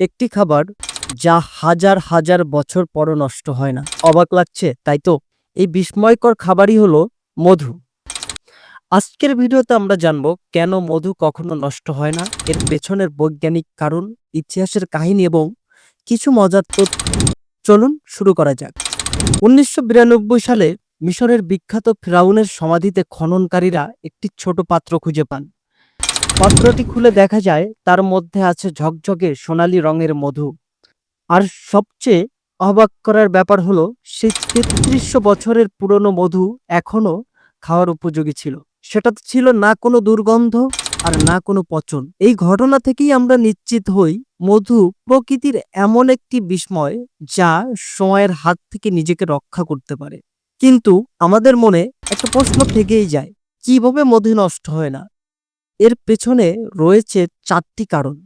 একটি খাবার যা হাজার হাজার বছর পরও নষ্ট হয় না। অবাক লাগছে তাই তো? এই বিস্ময়কর খাবারই হলো মধু। আজকের ভিডিওতে আমরা জানব কেন মধু কখনো নষ্ট হয় না, এর পেছনের বৈজ্ঞানিক কারণ, ইতিহাসের কাহিনী এবং কিছু মজার তথ্য। চলুন শুরু করা যাক। ১৯৯২ সালে মিশরের বিখ্যাত ফিরাউনের সমাধিতে খননকারীরা একটি ছোট পাত্র খুঁজে পান। পাত্রটি খুলে দেখা যায় তার মধ্যে আছে ঝকঝকে সোনালী রঙের মধু। আর সবচেয়ে অবাক করার ব্যাপার হলো সেই ৩৩০০ বছরের পুরনো মধু এখনো খাওয়ার উপযোগী ছিল। সেটাতে ছিল না কোনো দুর্গন্ধ আর না কোনো পচন। এই ঘটনা থেকেই আমরা নিশ্চিত হই মধু প্রকৃতির এমন একটি বিস্ময় যা সময়ের হাত থেকে নিজেকে রক্ষা করতে পারে। কিন্তু আমাদের মনে একটা প্রশ্ন থেকেই যায়, কিভাবে মধু নষ্ট হয় না? এর পেছনে রয়েছে ৪টি কারণ।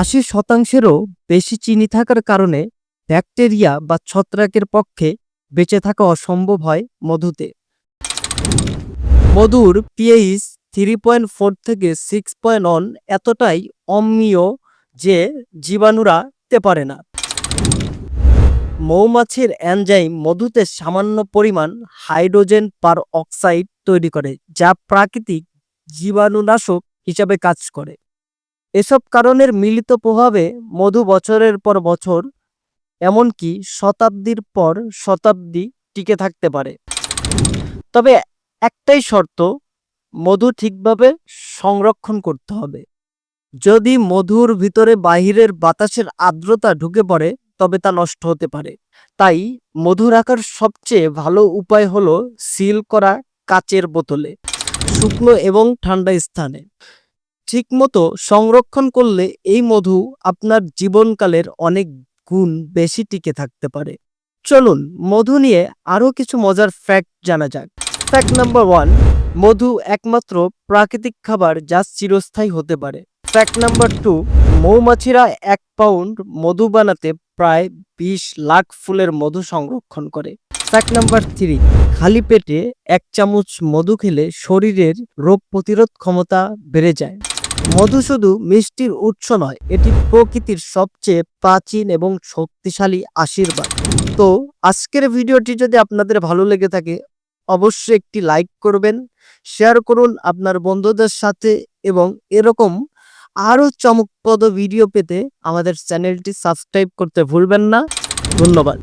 ৮০%-এরও বেশি চিনি থাকার কারণে ব্যাকটেরিয়া বা ছত্রাকের পক্ষে বেঁচে থাকা অসম্ভব হয় মধুতে। মধুর পিএইচ 3.4 থেকে 6.1 এতটাই অম্লীয় যে জীবাণুরা খেতে পারে না। মৌমাছির এনজাইম মধুতে সামান্য পরিমাণ হাইড্রোজেন পার অক্সাইড তৈরি করে, যা প্রাকৃতিক জীবাণুনাশক হিসাবে কাজ করে। এসব কারণের মিলিত প্রভাবে মধু বছরের পর বছর, এমনকি শতাব্দীর পর শতাব্দী টিকে থাকতে পারে। তবে একটাই শর্ত, মধু ঠিকভাবে সংরক্ষণ করতে হবে। যদি মধুর ভিতরে বাহিরের বাতাসের আর্দ্রতা ঢুকে পড়ে তবে তা নষ্ট হতে পারে। তাই মধু রাখার সবচেয়ে ভালো উপায় হলো সিল করা কাচের বোতলে, শুকনো এবং ঠান্ডা স্থানে। ঠিকমতো সংরক্ষণ করলে এই মধু আপনার জীবনকালের অনেক গুণ বেশি টিকে থাকতে পারে। চলুন মধু নিয়ে আরও কিছু মজার ফ্যাক্ট জানা যাক। ফ্যাক্ট নাম্বার 1, মধু একমাত্র প্রাকৃতিক খাবার যা চিরস্থায়ী হতে পারে। ফ্যাক্ট নাম্বার 2, মৌমাছিরা 1 পাউন্ড মধু বানাতে প্রায় 20 লাখ ফুলের মধু সংরক্ষণ করে। ফ্যাক্ট নাম্বার 3, খালি পেটে 1 চামচ মধু খেলে শরীরের রোগ প্রতিরোধ ক্ষমতা বেড়ে যায়। মধু শুধু মিষ্টির উৎস নয়, এটি প্রকৃতির সবচেয়ে প্রাচীন এবং শক্তিশালী আশীর্বাদ। তো আজকের ভিডিওটি যদি আপনাদের ভালো লেগে থাকে অবশ্যই একটি লাইক করবেন, শেয়ার করুন আপনার বন্ধুদের সাথে এবং এরকম আরও চমকপ্রদ ভিডিও পেতে আমাদের চ্যানেলটি সাবস্ক্রাইব করতে ভুলবেন না। ধন্যবাদ।